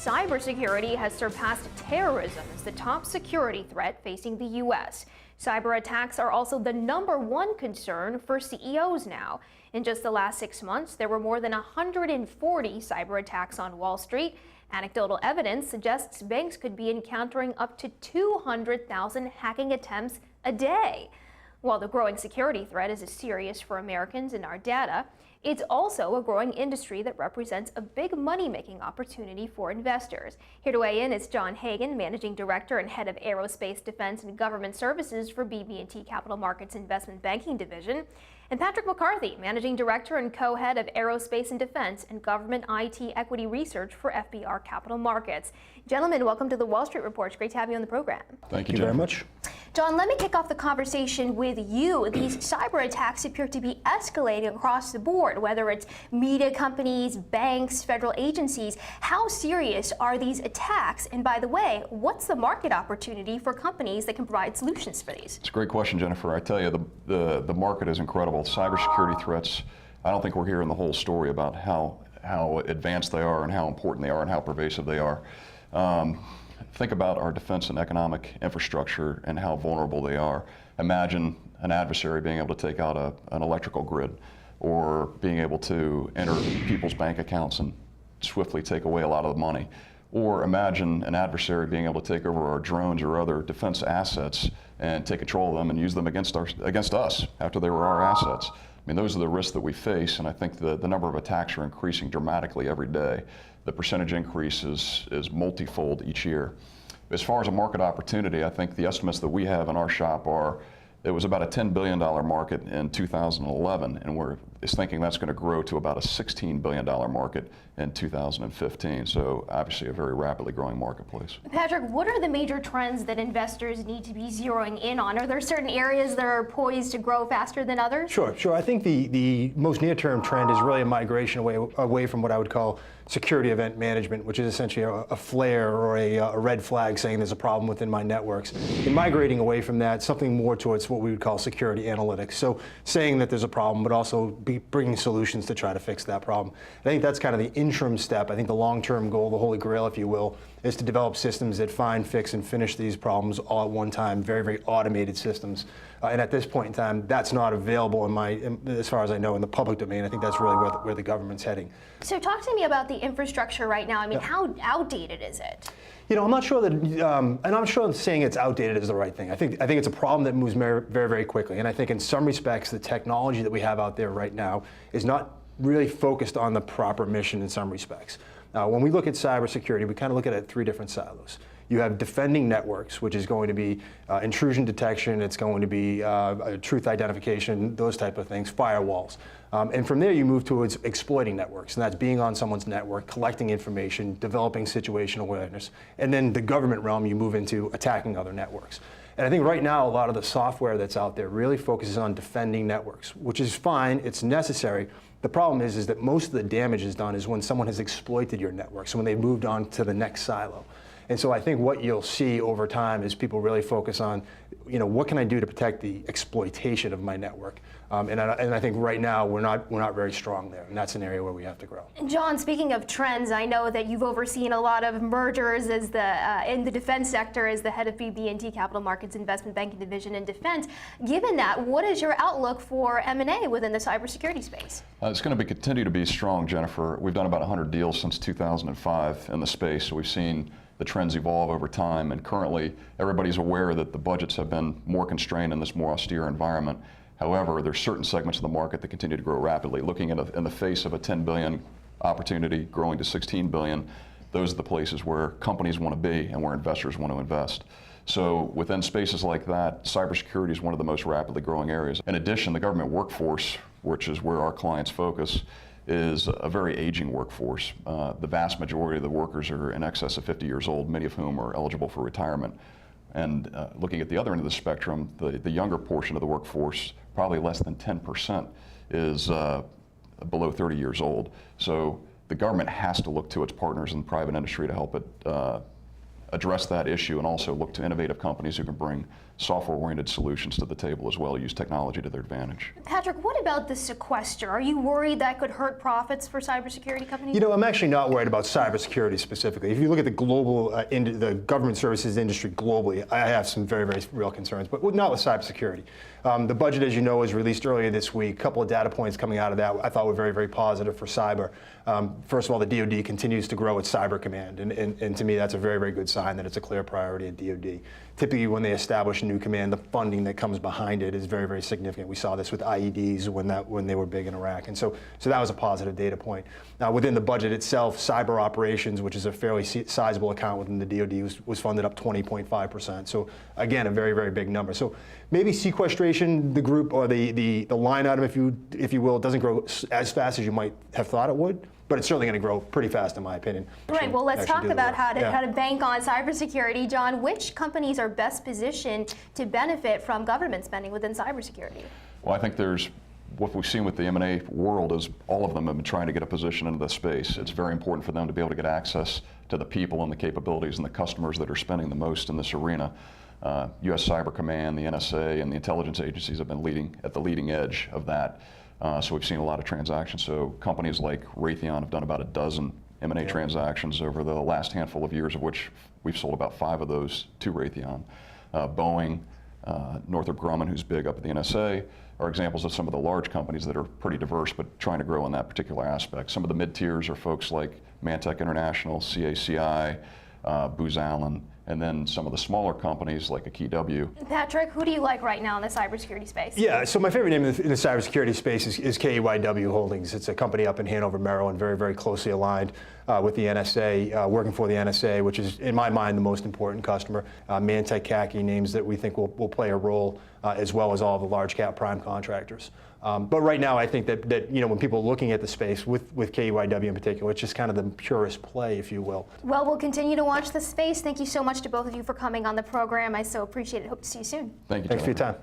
cybersecurity has surpassed terrorism as the top security threat facing the U.S. Cyber attacks are also the #1 concern for CEOs now. In just the last 6 months, there were more than 140 cyber attacks on Wall Street. Anecdotal evidence suggests banks could be encountering up to 200,000 hacking attempts a day. While the growing security threat is serious for Americans and our data, it's also a growing industry that represents a big money-making opportunity for investors. Here to weigh in is John Hagan, Managing Director and Head of Aerospace Defense and Government Services for BB&T Capital Markets Investment Banking Division, and Patrick McCarthy, Managing Director and Co-Head of Aerospace and Defense and Government IT Equity Research for FBR Capital Markets. Gentlemen, welcome to the Wall Street Report. It's great to have you on the program. Thank you very much. John, let me kick off the conversation with you. These cyber attacks appear to be escalating across the board, whether it's media companies, banks, federal agencies. How serious are these attacks? And by the way, what's the market opportunity for companies that can provide solutions for these? It's a great question, Jennifer. I tell you, the market is incredible. Cybersecurity threats, I don't think we're hearing the whole story about how advanced they are and how important they are and how pervasive they are. Think about our defense and economic infrastructure and how vulnerable they are. Imagine an adversary being able to take out an electrical grid, or being able to enter people's bank accounts and swiftly take away a lot of the money. Or imagine an adversary being able to take over our drones or other defense assets and take control of them and use them against us after they were our assets. I mean, those are the risks that we face, and I think the number of attacks are increasing dramatically every day. The percentage increase is multifold each year. As far as a market opportunity, I think the estimates that we have in our shop are it was about a $10 billion market in 2011, and we're thinking that's going to grow to about a $16 billion market in 2015. So obviously a very rapidly growing marketplace. Patrick, what are the major trends that investors need to be zeroing in on? Are there certain areas that are poised to grow faster than others? Sure. I think the most near-term trend is really a migration away from what I would call security event management, which is essentially a flare or a red flag saying there's a problem within my networks. And migrating away from that, something more towards what we would call security analytics. So saying that there's a problem, but also bringing solutions to try to fix that problem. I think that's kind of the interim step. I think the long-term goal, the holy grail, if you will, is to develop systems that find, fix, and finish these problems all at one time, very, very automated systems. And at this point in time, that's not available as far as I know, in the public domain. I think that's really where the government's heading. So talk to me about the infrastructure right now. I mean, how outdated is it? You know, I'm not sure that, and I'm sure saying it's outdated is the right thing. I think it's a problem that moves very, very quickly. And I think in some respects, the technology that we have out there right now is not really focused on the proper mission in some respects. When we look at cybersecurity, we kind of look at it at 3 different silos. You have defending networks, which is going to be intrusion detection, it's going to be truth identification, those type of things, firewalls. And from there you move towards exploiting networks, and that's being on someone's network, collecting information, developing situational awareness. And then the government realm, you move into attacking other networks. And I think right now a lot of the software that's out there really focuses on defending networks, which is fine, it's necessary. The problem is that most of the damage is done is when someone has exploited your network, so when they've moved on to the next silo. And so I think what you'll see over time is people really focus on, you know, what can I do to protect the exploitation of my network? And I think right now we're not very strong there, and that's an area where we have to grow. John, speaking of trends, I know that you've overseen a lot of mergers as in the defense sector as the head of BB&T Capital Markets Investment Banking Division in Defense. Given that, what is your outlook for M&A within the cybersecurity space? It's going to continue to be strong, Jennifer. We've done about 100 deals since 2005 in the space, so we've seen the trends evolve over time, and currently everybody's aware that the budgets have been more constrained in this more austere environment. However, there's certain segments of the market that continue to grow rapidly. Looking in the face of a 10 billion opportunity growing to 16 billion, those are the places where companies want to be and where investors want to invest. So within spaces like that, cybersecurity is one of the most rapidly growing areas. In addition, the government workforce, which is where our clients focus, is a very aging workforce. The vast majority of the workers are in excess of 50 years old, many of whom are eligible for retirement. And looking at the other end of the spectrum, the younger portion of the workforce, probably less than 10%, is below 30 years old. So the government has to look to its partners in the private industry to help it address that issue, and also look to innovative companies who can bring software-oriented solutions to the table as well, use technology to their advantage. Patrick, what about the sequester? Are you worried that could hurt profits for cybersecurity companies? You know, I'm actually not worried about cybersecurity specifically. If you look at the global, the government services industry globally, I have some very, very real concerns, but not with cybersecurity. The budget, as you know, was released earlier this week. A couple of data points coming out of that I thought were very, very positive for cyber. First of all, the DoD continues to grow its cyber command, and to me, that's a very, very good sign that it's a clear priority at DoD. Typically, when they establish a new command, the funding that comes behind it is very, very significant. We saw this with IEDs when they were big in Iraq, and so that was a positive data point. Now, within the budget itself, cyber operations, which is a fairly sizable account within the DoD, was funded up 20.5%. So again, a very, very big number. So maybe sequestration, the group or the line item, if you will, doesn't grow as fast as you might have thought it would. But it's certainly going to grow pretty fast, in my opinion. Right. Well, let's talk about how to bank on cybersecurity. John, which companies are best positioned to benefit from government spending within cybersecurity? Well, I think what we've seen with the M&A world is all of them have been trying to get a position into the space. It's very important for them to be able to get access to the people and the capabilities and the customers that are spending the most in this arena. U.S. Cyber Command, the NSA, and the intelligence agencies have been at the leading edge of that. So we've seen a lot of transactions. So companies like Raytheon have done about a dozen M&A transactions over the last handful of years, of which we've sold about 5 of those to Raytheon. Boeing, Northrop Grumman, who's big up at the NSA, are examples of some of the large companies that are pretty diverse but trying to grow in that particular aspect. Some of the mid-tiers are folks like Mantech International, CACI, Booz Allen, and then some of the smaller companies like a KeyW. Patrick, who do you like right now in the cybersecurity space? Yeah, so my favorite name in the cybersecurity space is KeyW Holdings. It's a company up in Hanover, Maryland, very, very closely aligned with the NSA, working for the NSA, which is, in my mind, the most important customer. Mantech, CACI, names that we think will play a role, as well as all the large cap prime contractors. But right now, I think that when people are looking at the space with KeyW in particular, it's just kind of the purest play, if you will. Well, we'll continue to watch the space. Thank you so much to both of you for coming on the program. I so appreciate it. Hope to see you soon. Thank you, Thanks for your time.